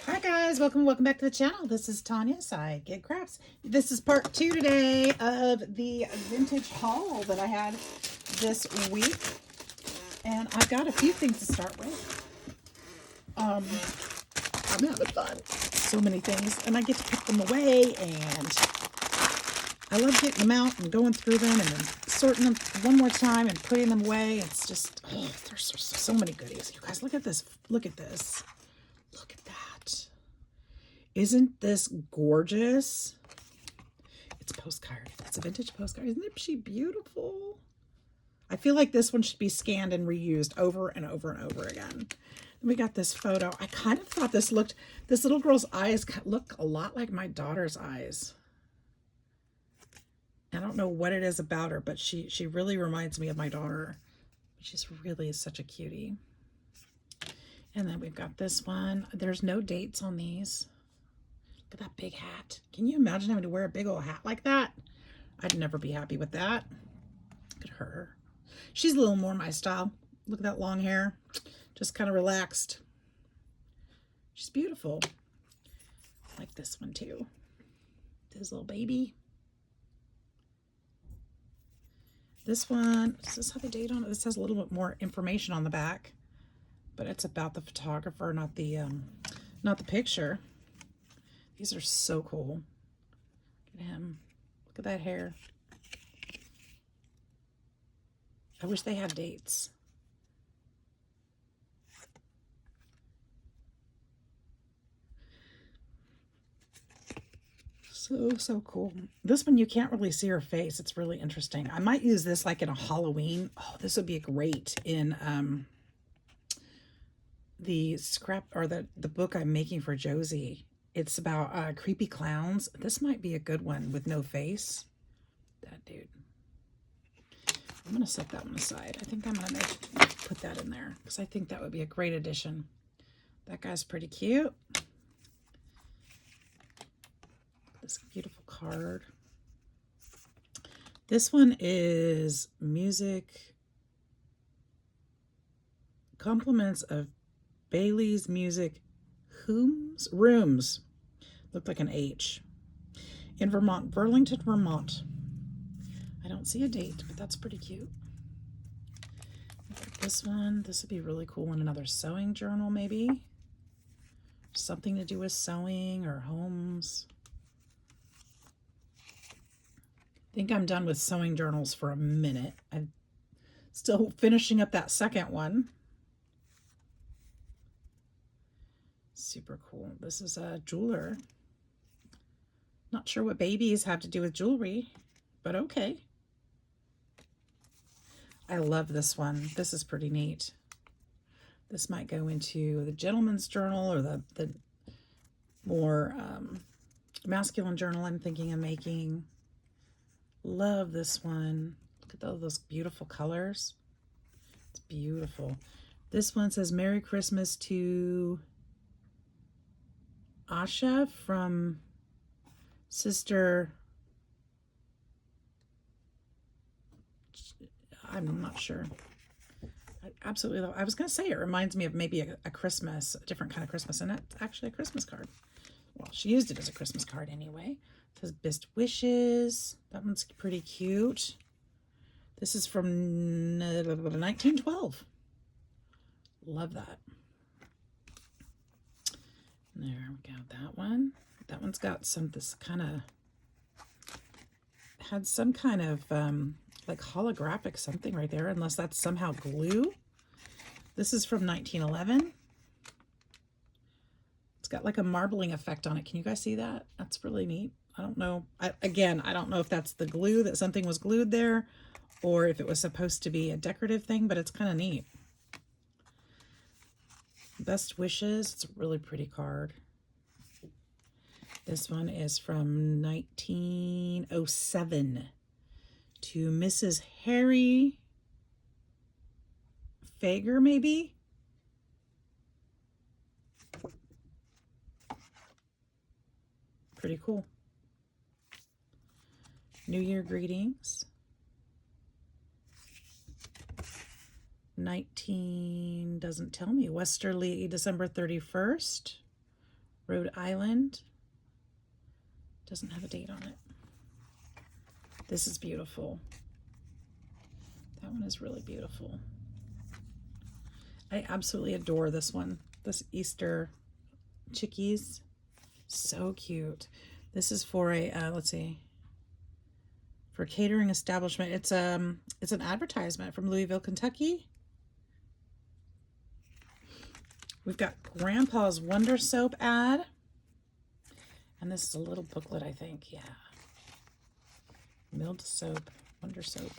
Hi guys, welcome back to the channel. This is Tanya, Sidegigcrafts. This is part 2 today of the vintage haul that I had this week. And I've got a few things to start with. I'm having fun. So many things. And I get to pick them away, and I love getting them out and going through them and then sorting them one more time and putting them away. It's just, oh, there's so many goodies. You guys, look at this. Look at this. Look at that. Isn't this gorgeous? It's a postcard. It's a vintage postcard. Isn't she beautiful? I feel like this one should be scanned and reused over and over and over again. We got this photo. I kind of thought this little girl's eyes look a lot like my daughter's eyes. I don't know what it is about her, but she really reminds me of my daughter. She's really such a cutie. And then we've got this one. There's no dates on these. Look at that big hat. Can you imagine having to wear a big old hat like that? I'd never be happy with that. Look at her. She's a little more my style. Look at that long hair. Just kind of relaxed. She's beautiful. I like this one too. This little baby. This one, does this have a date on it? This has a little bit more information on the back, but it's about the photographer, not the picture. These are so cool. Look at him. Look at that hair. I wish they had dates. So cool. This one, you can't really see her face. It's really interesting. I might use this like in a Halloween. Oh, this would be great in the scrap or the book I'm making for Josie. It's about creepy clowns. This might be a good one with no face. That dude. I'm going to set that one aside. I think I'm going to put that in there because I think that would be a great addition. That guy's pretty cute. This beautiful card. This one is music. Compliments of Bailey's Music Rooms. Looked like an H. In Vermont, Burlington, Vermont. I don't see a date, but that's pretty cute. This one, this would be really cool in another sewing journal, maybe. Something to do with sewing or homes. I think I'm done with sewing journals for a minute. I'm still finishing up that second one. Super cool. This is a jeweler. Not sure what babies have to do with jewelry, but okay. I love this one. This is pretty neat. This might go into the gentleman's journal or the more masculine journal I'm thinking of making. Love this one. Look at all those beautiful colors. It's beautiful. This one says Merry Christmas to Asha from Sister. I'm not sure. I absolutely love. I was going to say it reminds me of maybe a Christmas, a different kind of Christmas, and it's actually a Christmas card. Well, she used it as a Christmas card anyway. It says Best Wishes. That one's pretty cute. This is from 1912. Love that. There we go. That one. That one's got had some kind of like holographic something right there, unless that's somehow glue. This is from 1911. It's got like a marbling effect on it. Can you guys see that? That's really neat. I don't know. Again, I don't know if that's the glue, that something was glued there, or if it was supposed to be a decorative thing, but it's kind of neat. Best Wishes. It's a really pretty card. This one is from 1907 to Mrs. Harry Fager, maybe? Pretty cool. New Year greetings. 19 doesn't tell me. Westerly, December 31st. Rhode Island. Doesn't have a date on it. This is beautiful. That one is really beautiful. I absolutely adore this one. This Easter chickies. So cute. This is for a, let's see, for a catering establishment. It's an advertisement from Louisville, Kentucky. We've got Grandpa's Wonder Soap ad. And this is a little booklet, I think. Yeah. Milled soap, Wonder Soap.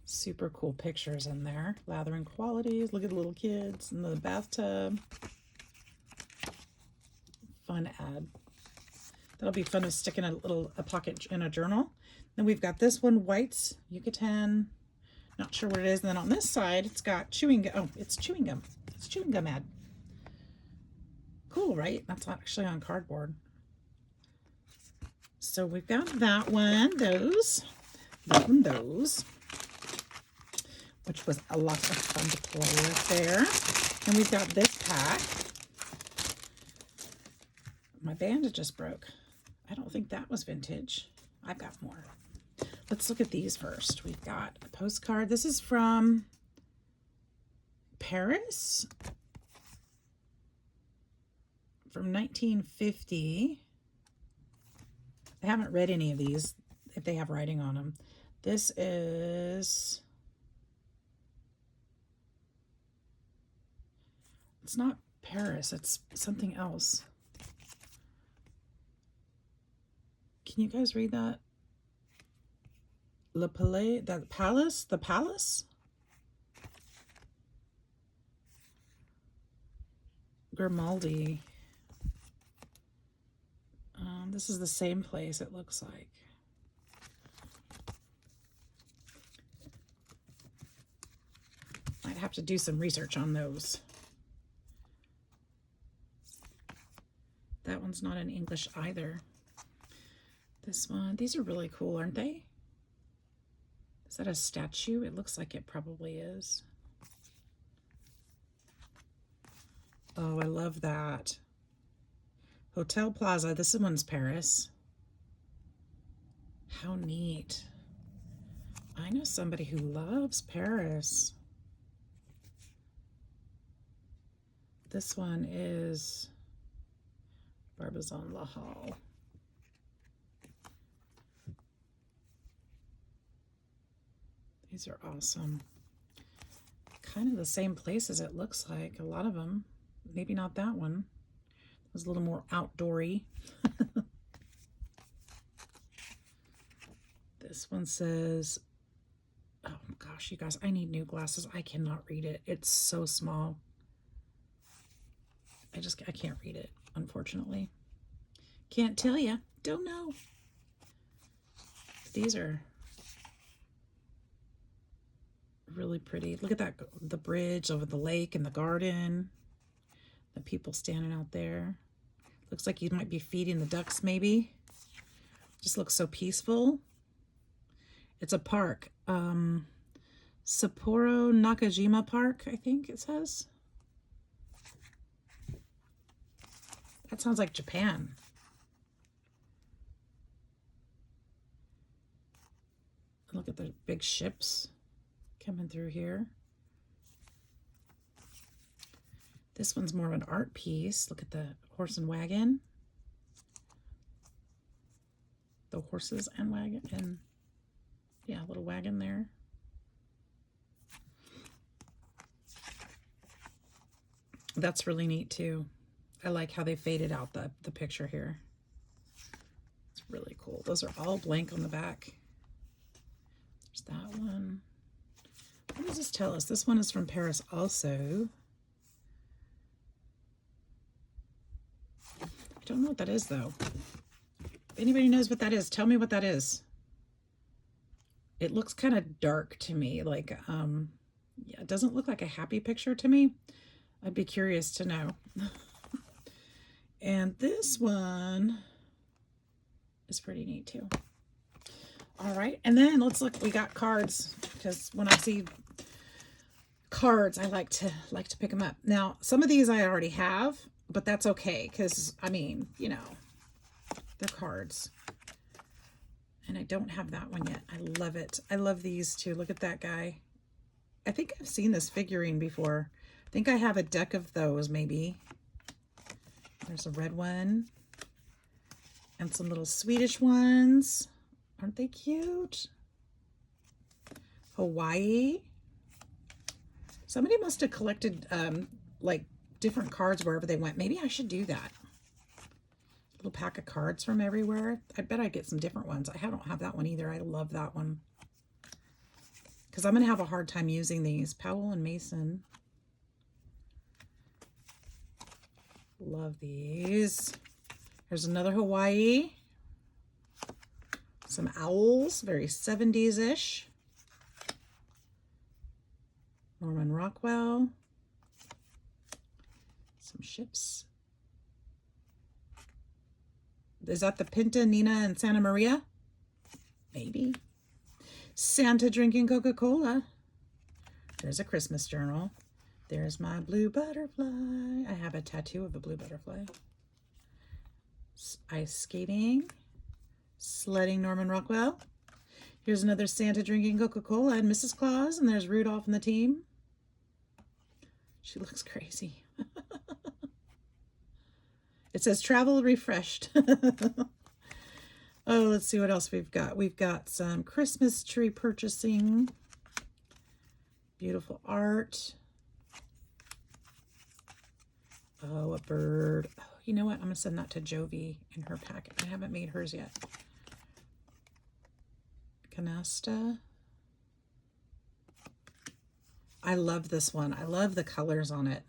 Super cool pictures in there. Lathering qualities. Look at the little kids in the bathtub. Fun ad. That'll be fun to stick in a pocket in a journal. Then we've got this one, White's Yucatan. Not sure what it is. And then on this side, it's got chewing gum. Oh, it's chewing gum. It's a chewing gum ad. Cool, right? That's actually on cardboard. So we've got that one, those, which was a lot of fun to play with there. And we've got this pack. My band just broke. I don't think that was vintage. I've got more. Let's look at these first. We've got a postcard. This is from Paris from 1950. I haven't read any of these if they have writing on them. This is, it's not Paris, it's something else. Can you guys read that? Le Palais, the palace? The palace? Grimaldi. This is the same place, it looks like. Might have to do some research on those. That one's not in English either. This one, these are really cool, aren't they? Is that a statue? It looks like it probably is. Oh, I love that. Hotel Plaza. This one's Paris. How neat. I know somebody who loves Paris. This one is Barbizon La Halle. These are awesome. Kind of the same places it looks like. A lot of them. Maybe not that one. It was a little more outdoory. This one says, oh gosh, you guys, I need new glasses. I cannot read it. It's so small. I can't read it, unfortunately. Can't tell you. Don't know. These are really pretty. Look at that, the bridge over the lake and the garden. The people standing out there. Looks like you might be feeding the ducks, maybe. Just looks so peaceful. It's a park. Sapporo Nakajima Park, I think it says. That sounds like Japan. Look at the big ships coming through here. This one's more of an art piece. Look at the horse and wagon. The horses and wagon, and yeah, a little wagon there. That's really neat too. I like how they faded out the picture here. It's really cool. Those are all blank on the back. There's that one. What does this tell us? This one is from Paris also. I don't know what that is though. If anybody knows what that is, tell me what that is. It looks kind of dark to me, like yeah, it doesn't look like a happy picture to me. I'd be curious to know. And this one is pretty neat too. All right, and then let's look. We got cards, because when I see cards, I like to pick them up. Now, some of these I already have, but that's okay, because, I mean, you know, they're cards. And I don't have that one yet. I love it. I love these too. Look at that guy. I think I've seen this figurine before. I think I have a deck of those, maybe. There's a red one. And some little Swedish ones. Aren't they cute? Hawaii. Somebody must have collected like different cards wherever they went. Maybe I should do that. Little pack of cards from everywhere. I bet I get some different ones. I don't have that one either. I love that one. Because I'm going to have a hard time using these. Powell and Mason. Love these. Here's another Hawaii. Some owls. Very 70s-ish. Norman Rockwell. Some ships. Is that the Pinta, Nina, and Santa Maria? Maybe. Santa drinking Coca-Cola. There's a Christmas journal. There's my blue butterfly. I have a tattoo of a blue butterfly. Ice skating. Sledding Norman Rockwell. Here's another Santa drinking Coca-Cola and Mrs. Claus. And there's Rudolph and the team. She looks crazy. It says travel refreshed. Oh, let's see what else we've got. We've got some Christmas tree purchasing. Beautiful art. Oh, a bird. Oh, you know what? I'm going to send that to Jovi in her packet. I haven't made hers yet. Canasta. I love this one. I love the colors on it.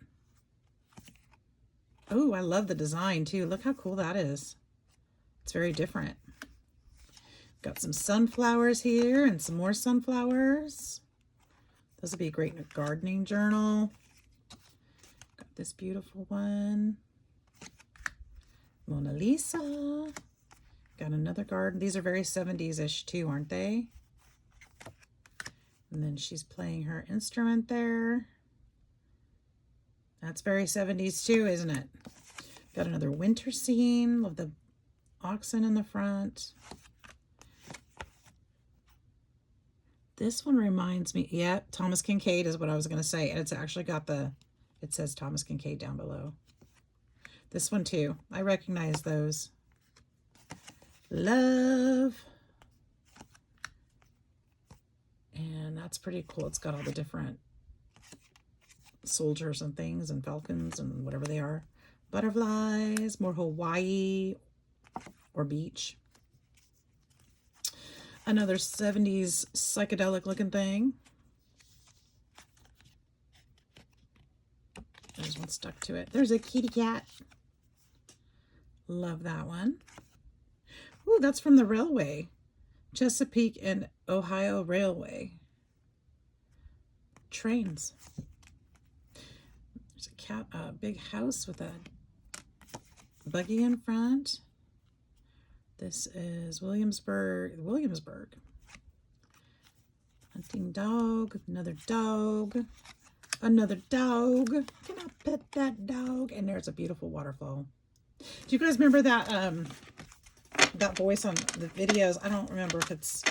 Oh, I love the design too. Look how cool that is. It's very different. Got some sunflowers here and some more sunflowers. This would be a great gardening journal. Got this beautiful one. Mona Lisa. Got another garden. These are very 70s-ish too, aren't they? And then she's playing her instrument there. That's very 70s too, isn't it? Got another winter scene. Love the oxen in the front. This one reminds me, yeah, Thomas Kincaid is what I was going to say. And it's actually got it says Thomas Kincaid down below. This one too. I recognize those. Love. And that's pretty cool. It's got all the different soldiers and things and falcons and whatever they are. Butterflies, more Hawaii or beach. Another 70s psychedelic looking thing. There's one stuck to it. There's a kitty cat. Love that one. Ooh, that's from the railway. Chesapeake and Ohio Railway. Trains. There's a big house with a buggy in front. This is Williamsburg. Hunting dog, another dog, another dog. Can I pet that dog? And there's a beautiful waterfall. Do you guys remember that that voice on the videos? I don't remember if it's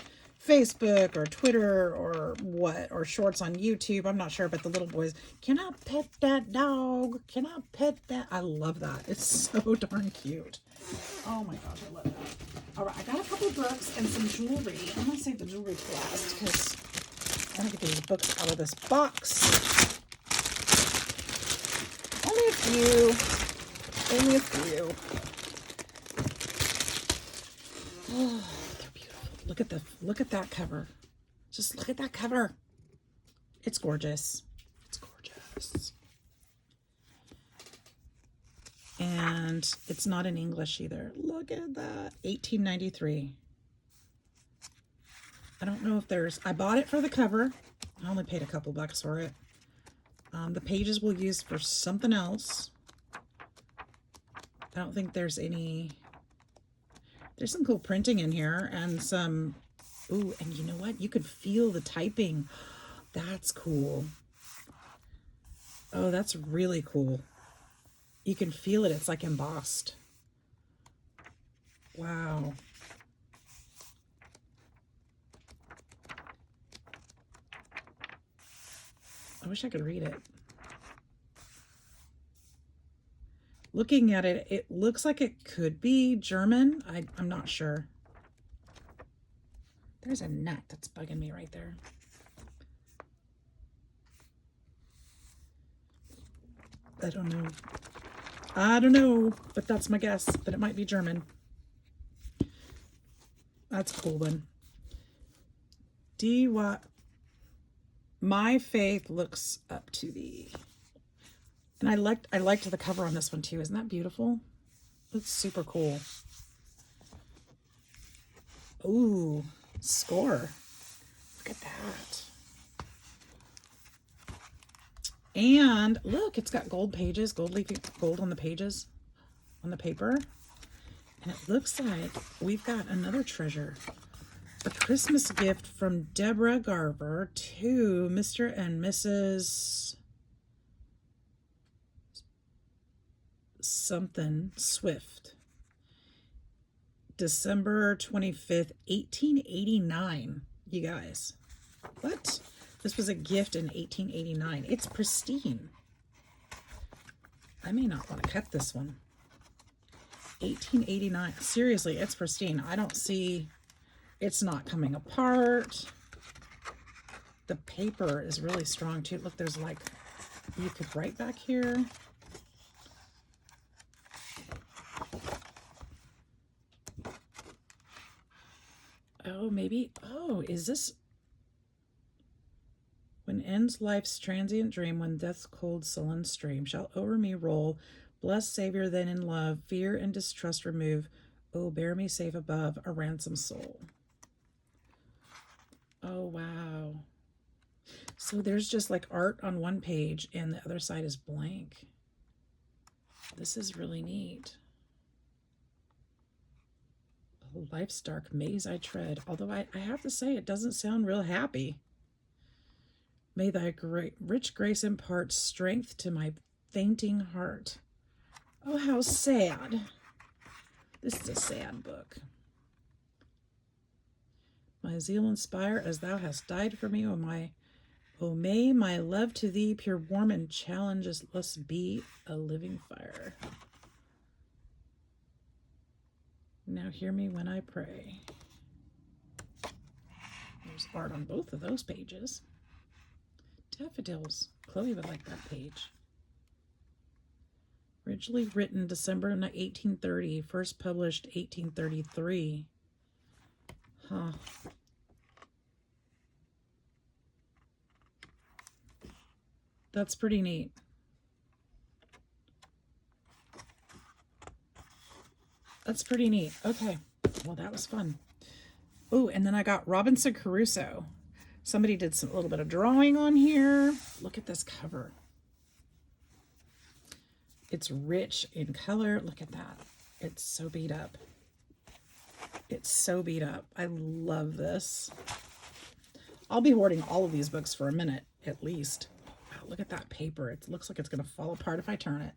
Facebook or Twitter or what, or shorts on YouTube. I'm not sure, but the little boys, can I pet that dog? Can I pet that? I love that. It's so darn cute. Oh my gosh, I love that. All right, I got a couple books and some jewelry. I'm going to save the jewelry for last because I want to get these books out of this box. Only a few. Only a few. Oh, they're beautiful. Look at that cover. Just look at that cover. It's gorgeous. It's gorgeous. And it's not in English either. Look at that. 1893. I don't know if I bought it for the cover. I only paid a couple bucks for it. The pages we'll use for something else. I don't think there's some cool printing in here and some, ooh, and you know what? You could feel the typing. That's cool. Oh, that's really cool. You can feel it. It's like embossed. Wow. I wish I could read it. Looking at it, it looks like it could be German. I'm not sure. There's a nut that's bugging me right there. I don't know. I don't know, but that's my guess, that it might be German. That's a cool one. My faith looks up to thee. And I liked the cover on this one too. Isn't that beautiful? It's super cool. Ooh, score. Look at that. And look, it's got gold pages, gold on the pages, on the paper. And it looks like we've got another treasure. A Christmas gift from Deborah Garver to Mr. and Mrs. something Swift. December 25th, 1889. You guys. What? This was a gift in 1889. It's pristine. I may not want to cut this one. 1889. Seriously, it's pristine. I don't see... It's not coming apart. The paper is really strong too. Look, there's like... You could write back here. Oh, maybe... Oh, is this... When ends life's transient dream, when death's cold sullen stream shall over me roll, blessed Savior, then in love, fear and distrust remove. Oh, bear me safe above, a ransomed soul. Oh, wow. So there's just like art on one page and the other side is blank. This is really neat. Oh, life's dark maze I tread. Although I have to say, it doesn't sound real happy. May thy rich grace impart strength to my fainting heart. Oh, how sad. This is a sad book. My zeal inspire as thou hast died for me, O may my love to thee, pure, warm, and challengeless be a living fire. Now hear me when I pray. There's art on both of those pages. Daffodils. Chloe would like that page. Originally written December 1830, first published 1833. Huh. That's pretty neat. That's pretty neat. Okay. Well, that was fun. Oh, and then I got Robinson Crusoe. Somebody did a little bit of drawing on here. Look at this cover. It's rich in color. Look at that. It's so beat up. It's so beat up. I love this. I'll be hoarding all of these books for a minute, at least. Wow, look at that paper. It looks like it's going to fall apart if I turn it.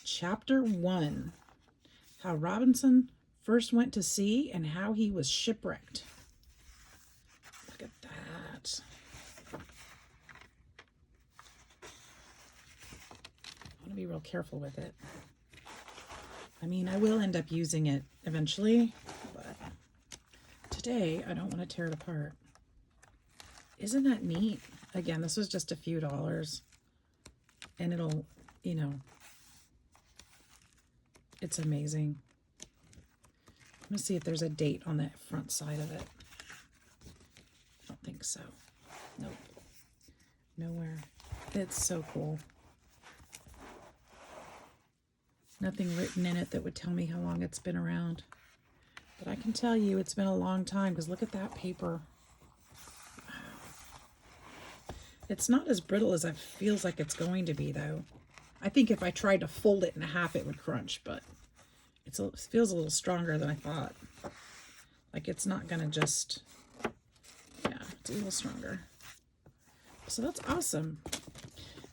Chapter 1. How Robinson first went to sea and how he was shipwrecked. Look at that. I want to be real careful with it. I mean, I will end up using it eventually, but today I don't want to tear it apart. Isn't that neat? Again, this was just a few dollars, and it'll, you know, it's amazing. Let me see if there's a date on the front side of it. I don't think so. Nope. Nowhere. It's so cool. Nothing written in it that would tell me how long it's been around. But I can tell you it's been a long time, because look at that paper. Wow. It's not as brittle as it feels like it's going to be, though. I think if I tried to fold it in half, it would crunch, but it feels a little stronger than I thought. Like it's not going to just, yeah, it's a little stronger. So that's awesome.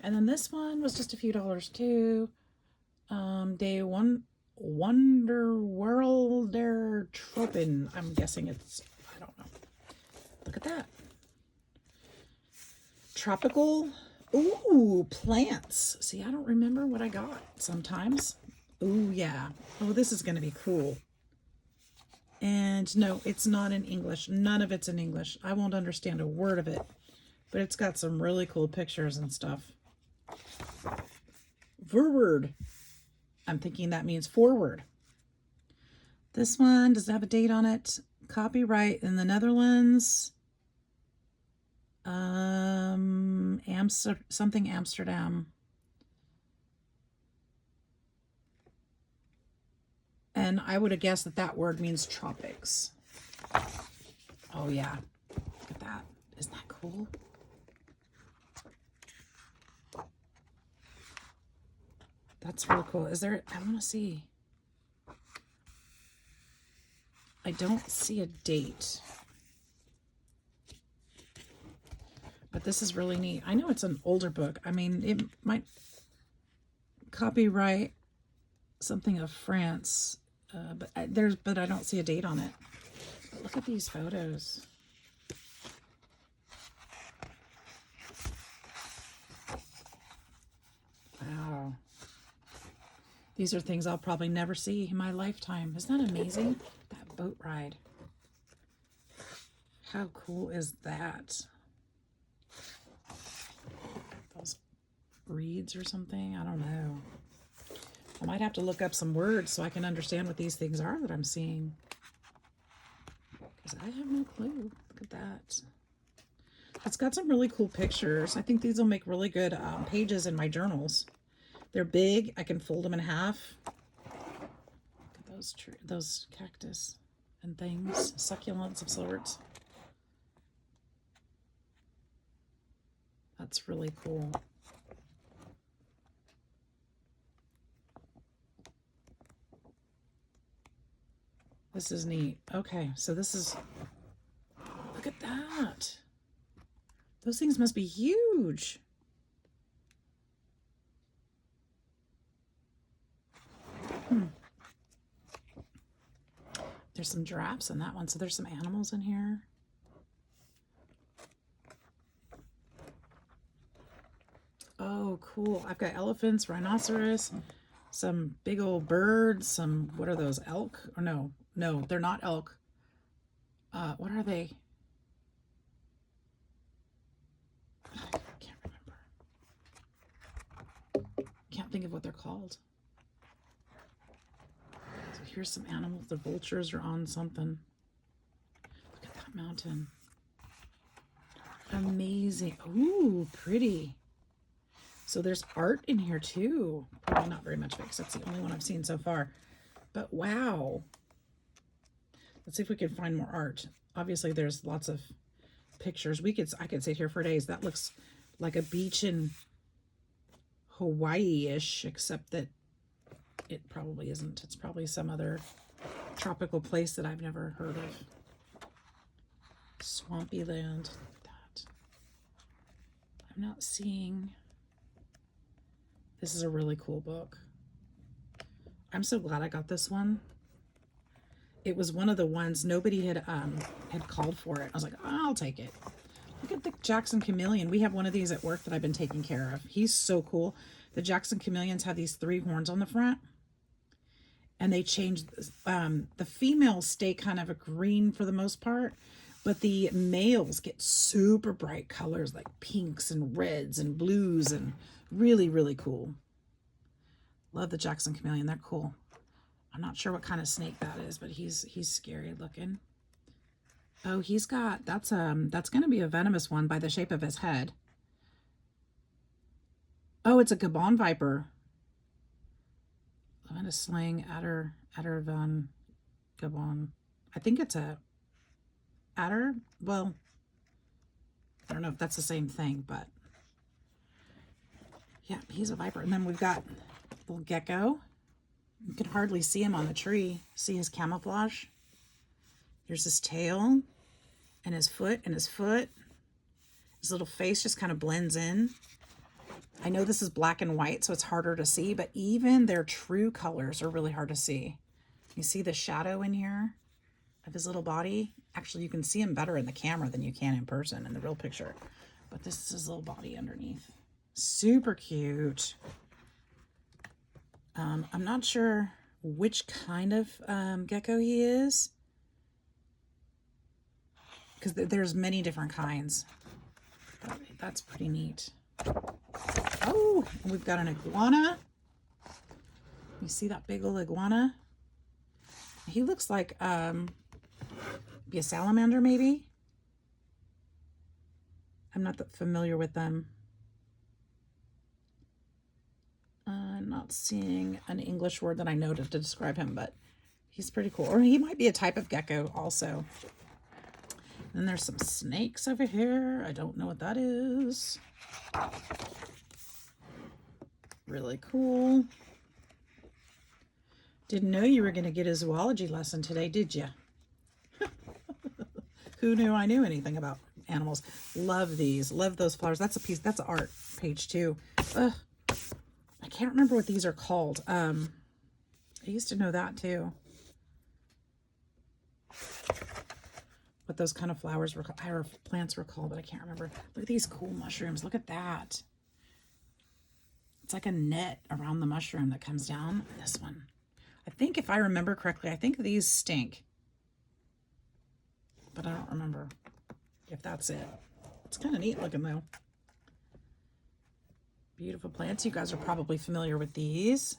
And then this one was just a few dollars too. Day one, Wonderworlder Tropen. I'm guessing it's, I don't know. Look at that. Tropical, ooh, plants. See, I don't remember what I got sometimes. Ooh, yeah. Oh, this is going to be cool. And no, it's not in English. None of it's in English. I won't understand a word of it. But it's got some really cool pictures and stuff. Forward. I'm thinking that means forward. This one, does it have a date on it? Copyright in the Netherlands. Something Amsterdam. And I would have guessed that that word means tropics. Oh yeah, look at that. Isn't that cool? That's really cool. Is there, I want to see. I don't see a date. But this is really neat. I know it's an older book. I mean, it might copyright something of France, but I don't see a date on it. But look at these photos. Wow. These are things I'll probably never see in my lifetime. Isn't that amazing? That boat ride. How cool is that? Those reeds or something? I don't know. I might have to look up some words so I can understand what these things are that I'm seeing. Because I have no clue. Look at that. It's got some really cool pictures. I think these will make really good pages in my journals. They're big. I can fold them in half. Look at those cactus and things. Succulents of sorts. That's really cool. This is neat. Okay, so this is, look at that. Those things must be huge. There's some giraffes in that one, so there's some animals in here. Oh, cool. I've got elephants, rhinoceros, some big old birds, some, what are those, elk? Or no, they're not elk. What are they? I can't remember. Can't think of what they're called. So here's some animals. The vultures are on something. Look at that mountain. Amazing. Ooh, pretty. So there's art in here too. Probably not very much of it because that's the only one I've seen so far. But wow. Let's see if we can find more art. Obviously there's lots of pictures. I could sit here for days. That looks like a beach in Hawaii-ish, except that it probably isn't. It's probably some other tropical place that I've never heard of. Swampy land. Look at that. I'm not seeing. This is a really cool book. I'm so glad I got this one. It was one of the ones nobody had called for it. I was like, oh, I'll take it. Look at the Jackson Chameleon. We have one of these at work that I've been taking care of. He's so cool. The Jackson Chameleons have these 3 horns on the front. And they change, the females stay kind of a green for the most part. But the males get super bright colors like pinks and reds and blues and really, really cool. Love the Jackson Chameleon. They're cool. I'm not sure what kind of snake that is, but he's scary looking. Oh, he's got, that's going to be a venomous one by the shape of his head. Oh, it's a Gabon viper. I'm going to sling Adder van Gabon. I think it's a adder. Well, I don't know if that's the same thing, but yeah, he's a viper. And then we've got little gecko. You can hardly see him on the tree. See his camouflage? Here's his tail and his foot and his foot. His little face just kind of blends in. I know this is black and white, so it's harder to see, but even their true colors are really hard to see. You see the shadow in here of his little body? Actually, you can see him better in the camera than you can in person in the real picture. But this is his little body underneath. Super cute. I'm not sure which kind of gecko he is, because there's many different kinds. But that's pretty neat. Oh, and we've got an iguana. You see that big old iguana? He looks like be a salamander, maybe. I'm not that familiar with them. I'm not seeing an English word that I know to describe him, but he's pretty cool. Or he might be a type of gecko also. And there's some snakes over here. I don't know what that is. Really cool. Didn't know you were going to get a zoology lesson today, did you? Who knew I knew anything about animals? Love these. Love those flowers. That's a piece. That's art. Page 2. Ugh. I can't remember what these are called. I used to know that too. What those kind of flowers were called, or plants were called, but I can't remember. Look at these cool mushrooms. Look at that. It's like a net around the mushroom that comes down. This one. I think if I remember correctly, I think these stink. But I don't remember if that's it. It's kind of neat looking though. Beautiful plants. You guys are probably familiar with these.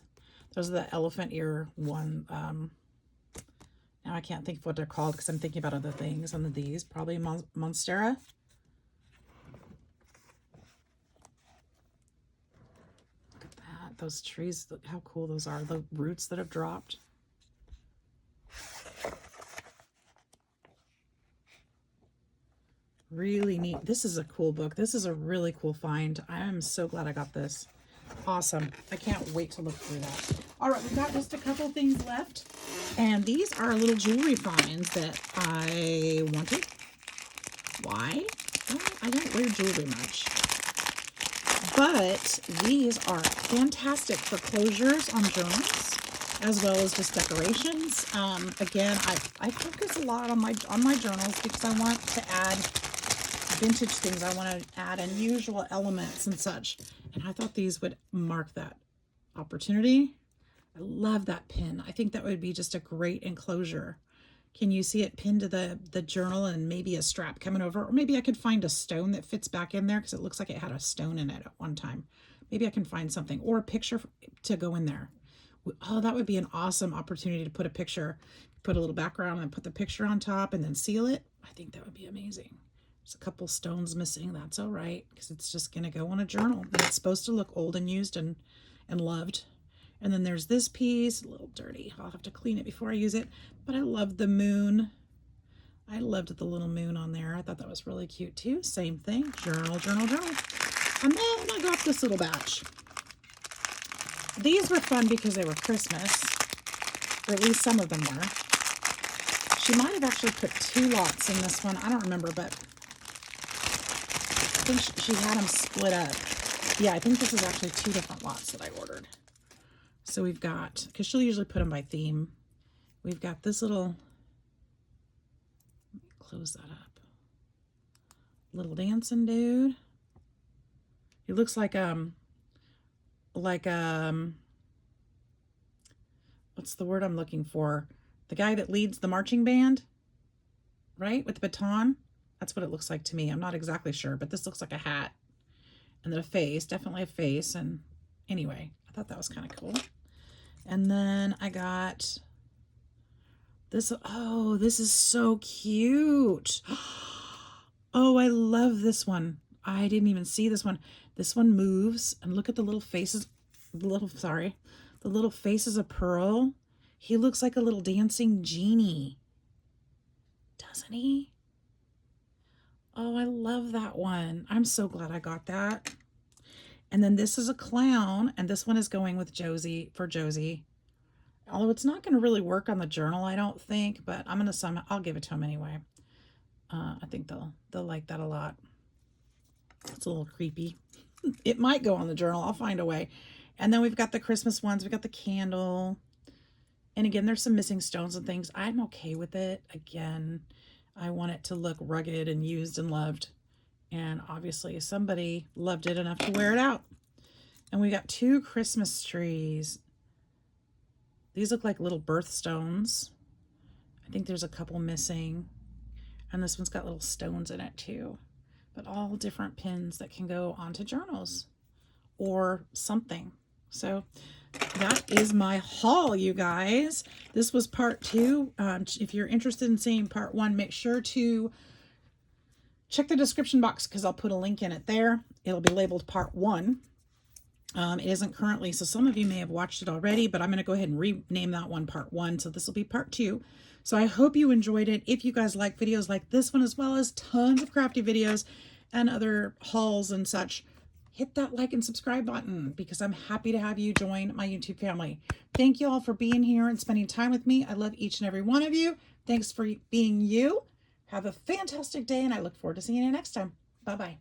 Those are the elephant ear one. Now I can't think of what they're called because I'm thinking about other things. And these, probably Monstera. Look at that. Those trees, look how cool those are. The roots that have dropped. Really neat. This is a cool book. This is a really cool find. I am so glad I got this. Awesome. I can't wait to look through that. All right, we've got just a couple things left. And these are little jewelry finds that I wanted. Why? Well, I don't wear jewelry much. But these are fantastic for closures on journals, as well as just decorations. Again, I focus a lot on my journals because I want to add vintage things. I want to add unusual elements and such. And I thought these would mark that opportunity. I love that pin. I think that would be just a great enclosure. Can you see it pinned to the journal and maybe a strap coming over? Or maybe I could find a stone that fits back in there because it looks like it had a stone in it at one time. Maybe I can find something or a picture to go in there. Oh, that would be an awesome opportunity to put a picture, put a little background and put the picture on top and then seal it. I think that would be amazing. There's a couple stones missing. That's all right because it's just going to go on a journal. And it's supposed to look old and used and loved. And then there's this piece, a little dirty. I'll have to clean it before I use it. But I love the moon. I loved the little moon on there. I thought that was really cute too. Same thing. Journal, journal, journal. And then I got this little batch. These were fun because they were Christmas. Or at least some of them were. She might have actually put 2 lots in this one. I don't remember, but I think she had them split up. Yeah, I think this is actually 2 different lots that I ordered. So we've got, because she'll usually put them by theme. We've got this little, let me close that up. Little dancing dude. He looks like what's the word I'm looking for? The guy that leads the marching band, right? With the baton. That's what it looks like to me. I'm not exactly sure, but this looks like a hat. And then a face, definitely a face. And anyway, I thought that was kind of cool. And then I got this. Oh, this is so cute. Oh, I love this one. I didn't even see this one. This one moves. And look at the little faces. The little faces of Pearl. He looks like a little dancing genie. Doesn't he? Oh, I love that one. I'm so glad I got that. And then this is a clown, and this one is going with Josie, for Josie. Although it's not going to really work on the journal, I don't think, but I'll give it to him anyway. I think they'll like that a lot. It's a little creepy. It might go on the journal. I'll find a way. And then we've got the Christmas ones. We've got the candle. And again, there's some missing stones and things. I'm okay with it. Again, I want it to look rugged and used and loved. And obviously somebody loved it enough to wear it out. And we got 2 Christmas trees. These look like little birthstones. I think there's a couple missing. And this one's got little stones in it too. But all different pins that can go onto journals or something. So that is my haul, you guys. This was part 2. If you're interested in seeing part 1, make sure to check the description box because I'll put a link in it there. It'll be labeled part 1. It isn't currently, so some of you may have watched it already, but I'm going to go ahead and rename that one part 1. So this will be part 2. So I hope you enjoyed it. If you guys like videos like this one, as well as tons of crafty videos and other hauls and such, hit that like and subscribe button because I'm happy to have you join my YouTube family. Thank you all for being here and spending time with me. I love each and every one of you. Thanks for being you. Have a fantastic day, and I look forward to seeing you next time. Bye-bye.